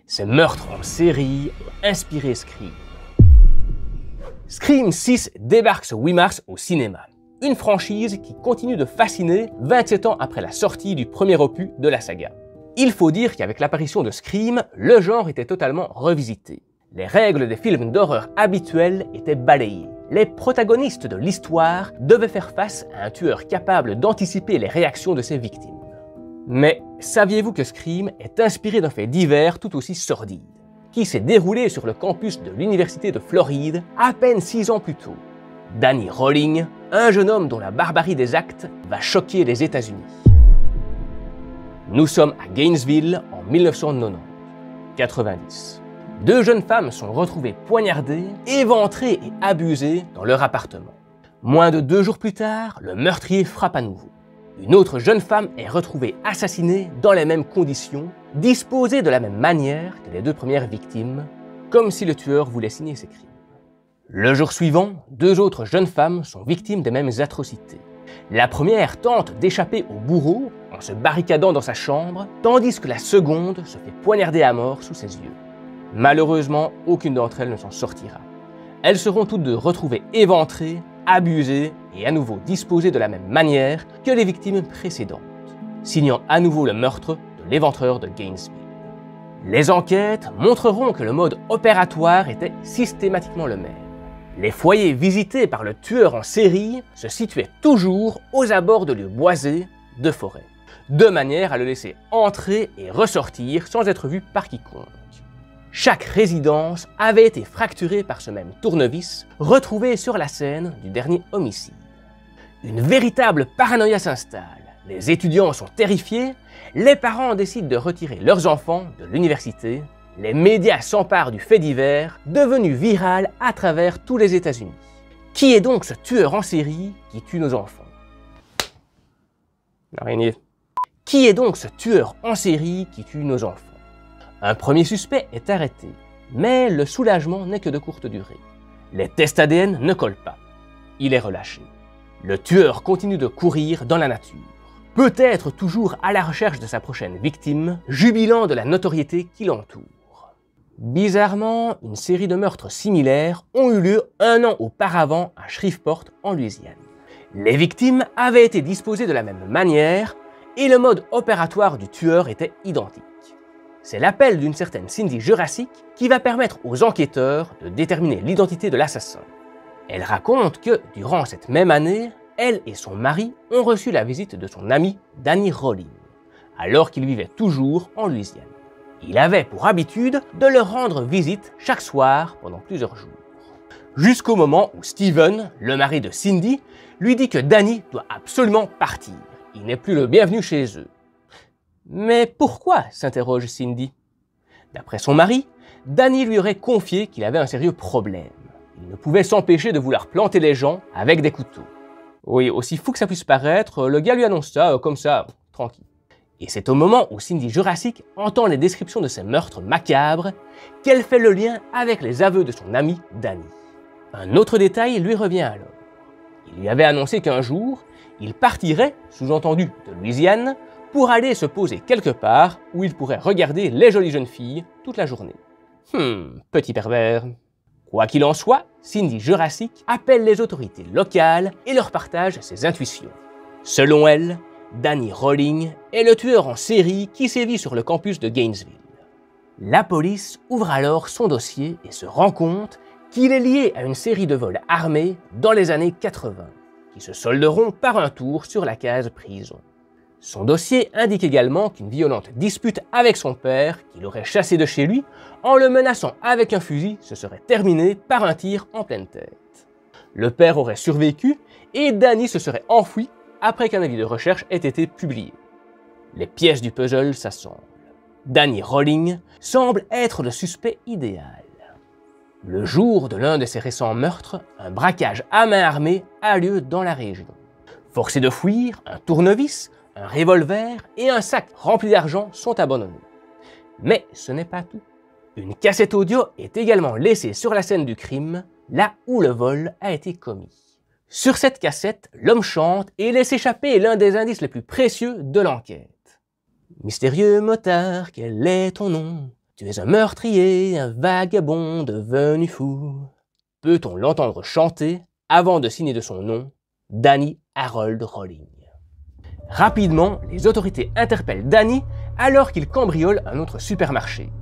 Ces meurtres en série ont inspiré Scream. Scream 6 débarque ce 8 mars au cinéma. Une franchise qui continue de fasciner 27 ans après la sortie du premier opus de la saga. Il faut dire qu'avec l'apparition de Scream, le genre était totalement revisité. Les règles des films d'horreur habituels étaient balayées. Les protagonistes de l'histoire devaient faire face à un tueur capable d'anticiper les réactions de ses victimes. Mais saviez-vous que Scream est inspiré d'un fait divers tout aussi sordide, qui s'est déroulé sur le campus de l'Université de Floride à peine 6 ans plus tôt? Danny Rolling, un jeune homme dont la barbarie des actes va choquer les États-Unis. Nous sommes à Gainesville en 1990. Deux jeunes femmes sont retrouvées poignardées, éventrées et abusées dans leur appartement. Moins de 2 jours plus tard, le meurtrier frappe à nouveau. Une autre jeune femme est retrouvée assassinée dans les mêmes conditions, disposée de la même manière que les 2 premières victimes, comme si le tueur voulait signer ses crimes. Le jour suivant, 2 autres jeunes femmes sont victimes des mêmes atrocités. La première tente d'échapper au bourreau en se barricadant dans sa chambre, tandis que la seconde se fait poignarder à mort sous ses yeux. Malheureusement, aucune d'entre elles ne s'en sortira. Elles seront toutes 2 retrouvées éventrées, abusées et à nouveau disposées de la même manière que les victimes précédentes, signant à nouveau le meurtre de l'éventreur de Gainesville. Les enquêtes montreront que le mode opératoire était systématiquement le même. Les foyers visités par le tueur en série se situaient toujours aux abords de lieux boisés, de forêts, de manière à le laisser entrer et ressortir sans être vu par quiconque. Chaque résidence avait été fracturée par ce même tournevis retrouvé sur la scène du dernier homicide. Une véritable paranoïa s'installe. Les étudiants sont terrifiés, les parents décident de retirer leurs enfants de l'université, les médias s'emparent du fait divers, devenu viral à travers tous les États-Unis. Qui est donc ce tueur en série qui tue nos enfants? L'araignée. Qui est donc ce tueur en série qui tue nos enfants? Un premier suspect est arrêté, mais le soulagement n'est que de courte durée. Les tests ADN ne collent pas. Il est relâché. Le tueur continue de courir dans la nature. Peut-être toujours à la recherche de sa prochaine victime, jubilant de la notoriété qui l'entoure. Bizarrement, une série de meurtres similaires ont eu lieu 1 an auparavant à Shreveport, en Louisiane. Les victimes avaient été disposées de la même manière et le mode opératoire du tueur était identique. C'est l'appel d'une certaine Cindy Jurassic qui va permettre aux enquêteurs de déterminer l'identité de l'assassin. Elle raconte que, durant cette même année, elle et son mari ont reçu la visite de son ami Danny Rolling, alors qu'il vivait toujours en Louisiane. Il avait pour habitude de leur rendre visite chaque soir pendant plusieurs jours. Jusqu'au moment où Steven, le mari de Cindy, lui dit que Danny doit absolument partir. Il n'est plus le bienvenu chez eux. Mais pourquoi? S'interroge Cindy. D'après son mari, Danny lui aurait confié qu'il avait un sérieux problème. Il ne pouvait s'empêcher de vouloir planter les gens avec des couteaux. Oui, aussi fou que ça puisse paraître, le gars lui annonce ça comme ça, tranquille. Et c'est au moment où Cindy Jurassic entend les descriptions de ces meurtres macabres qu'elle fait le lien avec les aveux de son ami Danny. Un autre détail lui revient alors. Il lui avait annoncé qu'un jour, il partirait, sous-entendu de Louisiane, pour aller se poser quelque part où il pourrait regarder les jolies jeunes filles toute la journée. Petit pervers. Quoi qu'il en soit, Cindy Jurassic appelle les autorités locales et leur partage ses intuitions. Selon elle, Danny Rolling est le tueur en série qui sévit sur le campus de Gainesville. La police ouvre alors son dossier et se rend compte qu'il est lié à une série de vols armés dans les années 80, qui se solderont par un tour sur la case prison. Son dossier indique également qu'une violente dispute avec son père, qu'il aurait chassé de chez lui, en le menaçant avec un fusil, se serait terminée par un tir en pleine tête. Le père aurait survécu et Danny se serait enfui après qu'un avis de recherche ait été publié. Les pièces du puzzle s'assemblent. Danny Rolling semble être le suspect idéal. Le jour de l'un de ses récents meurtres, un braquage à main armée a lieu dans la région. Forcé de fuir, un tournevis, un revolver et un sac rempli d'argent sont abandonnés. Mais ce n'est pas tout. Une cassette audio est également laissée sur la scène du crime, là où le vol a été commis. Sur cette cassette, l'homme chante et laisse échapper l'un des indices les plus précieux de l'enquête. Mystérieux motard, quel est ton nom? Tu es un meurtrier, un vagabond devenu fou. Peut-on l'entendre chanter avant de signer de son nom Danny Harold Rolling. Rapidement, les autorités interpellent Danny alors qu'il cambriole un autre supermarché.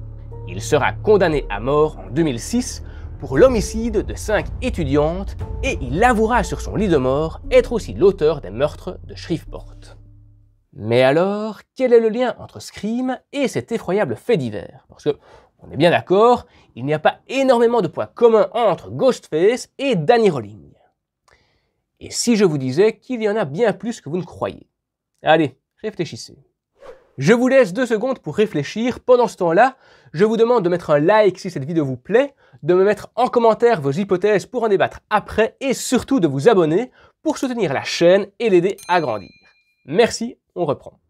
Il sera condamné à mort en 2006 pour l'homicide de 5 étudiantes et il avouera sur son lit de mort être aussi l'auteur des meurtres de Shreveport. Mais alors, quel est le lien entre Scream et cet effroyable fait divers? Parce que, on est bien d'accord, il n'y a pas énormément de points communs entre Ghostface et Danny Rolling. Et si je vous disais qu'il y en a bien plus que vous ne croyez? Allez, réfléchissez. Je vous laisse 2 secondes pour réfléchir. Pendant ce temps-là, je vous demande de mettre un like si cette vidéo vous plaît, de me mettre en commentaire vos hypothèses pour en débattre après et surtout de vous abonner pour soutenir la chaîne et l'aider à grandir. Merci, on reprend.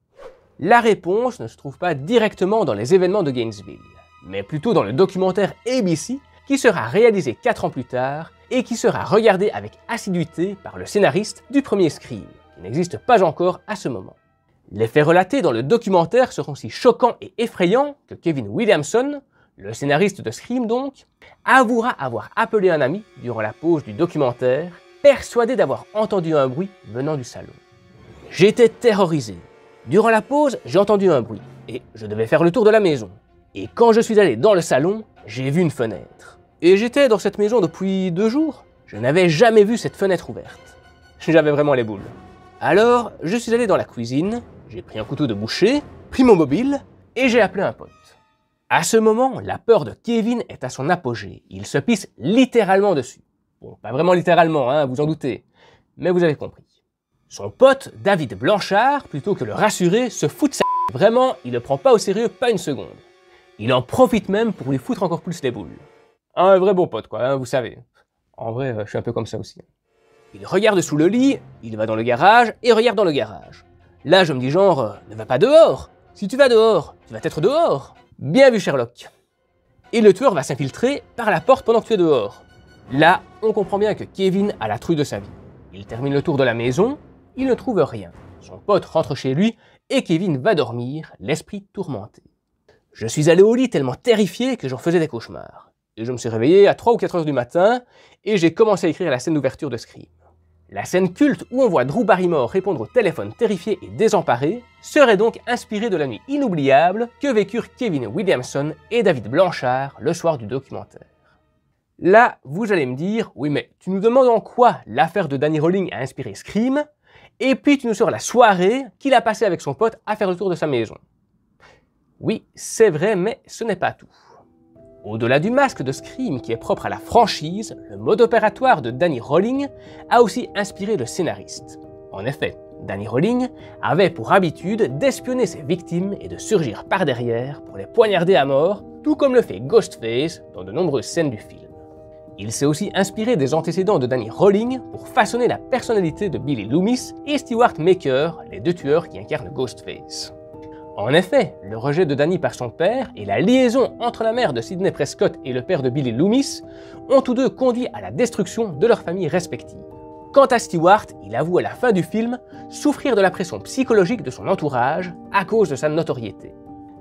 La réponse ne se trouve pas directement dans les événements de Gainesville, mais plutôt dans le documentaire ABC qui sera réalisé 4 ans plus tard et qui sera regardé avec assiduité par le scénariste du premier Scream, qui n'existe pas encore à ce moment. Les faits relatés dans le documentaire seront si choquants et effrayants que Kevin Williamson, le scénariste de Scream donc, avouera avoir appelé un ami durant la pause du documentaire, persuadé d'avoir entendu un bruit venant du salon. J'étais terrorisé. Durant la pause, j'ai entendu un bruit, et je devais faire le tour de la maison. Et quand je suis allé dans le salon, j'ai vu une fenêtre. Et j'étais dans cette maison depuis 2 jours. Je n'avais jamais vu cette fenêtre ouverte. J'avais vraiment les boules. Alors, je suis allé dans la cuisine, j'ai pris un couteau de boucher, pris mon mobile, et j'ai appelé un pote. À ce moment, la peur de Kevin est à son apogée. Il se pisse littéralement dessus. Bon, pas vraiment littéralement, hein, vous en doutez, mais vous avez compris. Son pote, David Blanchard, plutôt que le rassurer, se fout de sa gueule. Vraiment, il ne prend pas au sérieux, pas une seconde. Il en profite même pour lui foutre encore plus les boules. Un vrai bon pote, quoi, hein, vous savez. En vrai, je suis un peu comme ça aussi. Il regarde sous le lit, il va dans le garage et regarde dans le garage. Là, je me dis genre, ne va pas dehors. Si tu vas dehors, tu vas être dehors. Bien vu, Sherlock. Et le tueur va s'infiltrer par la porte pendant que tu es dehors. Là, on comprend bien que Kevin a la trouille de sa vie. Il termine le tour de la maison, il ne trouve rien. Son pote rentre chez lui et Kevin va dormir, l'esprit tourmenté. Je suis allé au lit tellement terrifié que j'en faisais des cauchemars. Et je me suis réveillé à 3 ou 4 heures du matin et j'ai commencé à écrire la scène d'ouverture de Scream. La scène culte où on voit Drew Barrymore répondre au téléphone terrifié et désemparé serait donc inspirée de la nuit inoubliable que vécurent Kevin Williamson et David Blanchard le soir du documentaire. Là, vous allez me dire, oui mais tu nous demandes en quoi l'affaire de Danny Rolling a inspiré Scream, et puis tu nous sors la soirée qu'il a passée avec son pote à faire le tour de sa maison. Oui, c'est vrai, mais ce n'est pas tout. Au-delà du masque de Scream qui est propre à la franchise, le mode opératoire de Danny Rolling a aussi inspiré le scénariste. En effet, Danny Rolling avait pour habitude d'espionner ses victimes et de surgir par derrière pour les poignarder à mort, tout comme le fait Ghostface dans de nombreuses scènes du film. Il s'est aussi inspiré des antécédents de Danny Rolling pour façonner la personnalité de Billy Loomis et Stewart Maker, les 2 tueurs qui incarnent Ghostface. En effet, le rejet de Danny par son père et la liaison entre la mère de Sidney Prescott et le père de Billy Loomis ont tous deux conduit à la destruction de leurs familles respectives. Quant à Stewart, il avoue à la fin du film souffrir de la pression psychologique de son entourage à cause de sa notoriété.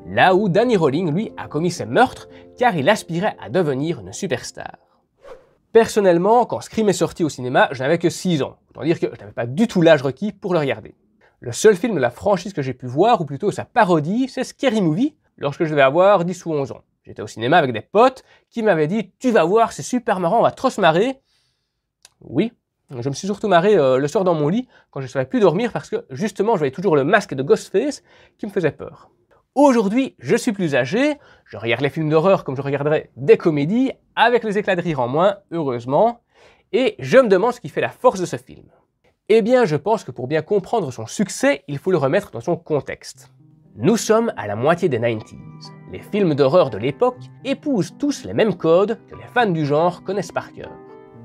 Là où Danny Rolling, lui, a commis ses meurtres car il aspirait à devenir une superstar. Personnellement, quand Scream est sorti au cinéma, je n'avais que 6 ans, autant dire que je n'avais pas du tout l'âge requis pour le regarder. Le seul film de la franchise que j'ai pu voir, ou plutôt sa parodie, c'est Scary Movie, lorsque je devais avoir 10 ou 11 ans. J'étais au cinéma avec des potes qui m'avaient dit « Tu vas voir, c'est super marrant, on va trop se marrer ». Oui, je me suis surtout marré le soir dans mon lit, quand je ne savais plus dormir parce que justement je voyais toujours le masque de Ghostface qui me faisait peur. Aujourd'hui, je suis plus âgé, je regarde les films d'horreur comme je regarderais des comédies, avec les éclats de rire en moins, heureusement, et je me demande ce qui fait la force de ce film. Eh bien, je pense que pour bien comprendre son succès, il faut le remettre dans son contexte. Nous sommes à la moitié des 90s. Les films d'horreur de l'époque épousent tous les mêmes codes que les fans du genre connaissent par cœur.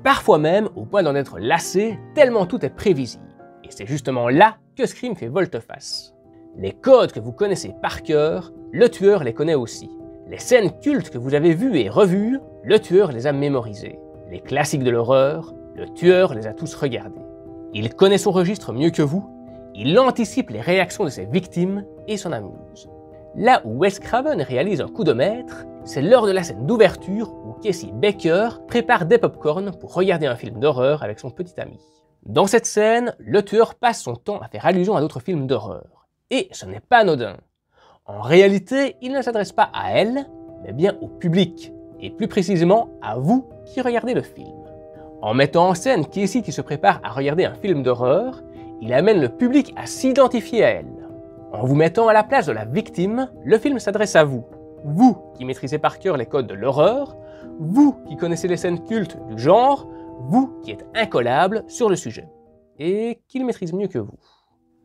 Parfois même au point d'en être lassés, tellement tout est prévisible. Et c'est justement là que Scream fait volte-face. Les codes que vous connaissez par cœur, le tueur les connaît aussi. Les scènes cultes que vous avez vues et revues, le tueur les a mémorisées. Les classiques de l'horreur, le tueur les a tous regardés. Il connaît son registre mieux que vous, il anticipe les réactions de ses victimes et s'en amuse. Là où Wes Craven réalise un coup de maître, c'est lors de la scène d'ouverture où Casey Baker prépare des pop-corn pour regarder un film d'horreur avec son petit ami. Dans cette scène, le tueur passe son temps à faire allusion à d'autres films d'horreur. Et ce n'est pas anodin. En réalité, il ne s'adresse pas à elle, mais bien au public, et plus précisément à vous qui regardez le film. En mettant en scène Casey qui se prépare à regarder un film d'horreur, il amène le public à s'identifier à elle. En vous mettant à la place de la victime, le film s'adresse à vous. Vous qui maîtrisez par cœur les codes de l'horreur, vous qui connaissez les scènes cultes du genre, vous qui êtes incollable sur le sujet, et qui le maîtrise mieux que vous.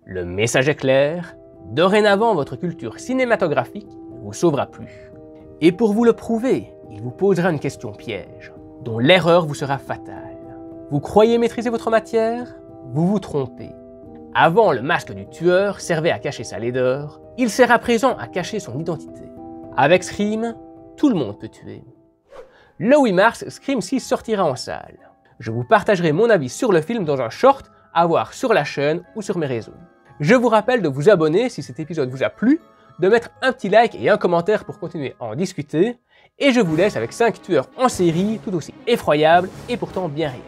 Le message est clair, dorénavant votre culture cinématographique ne vous sauvera plus. Et pour vous le prouver, il vous posera une question piège, dont l'erreur vous sera fatale. Vous croyez maîtriser votre matière? Vous vous trompez. Avant, le masque du tueur servait à cacher sa laideur, il sert à présent à cacher son identité. Avec Scream, tout le monde peut tuer. Le 8 mars, Scream 6 sortira en salle. Je vous partagerai mon avis sur le film dans un short à voir sur la chaîne ou sur mes réseaux. Je vous rappelle de vous abonner si cet épisode vous a plu, de mettre un petit like et un commentaire pour continuer à en discuter, et je vous laisse avec 5 tueurs en série tout aussi effroyables et pourtant bien réels.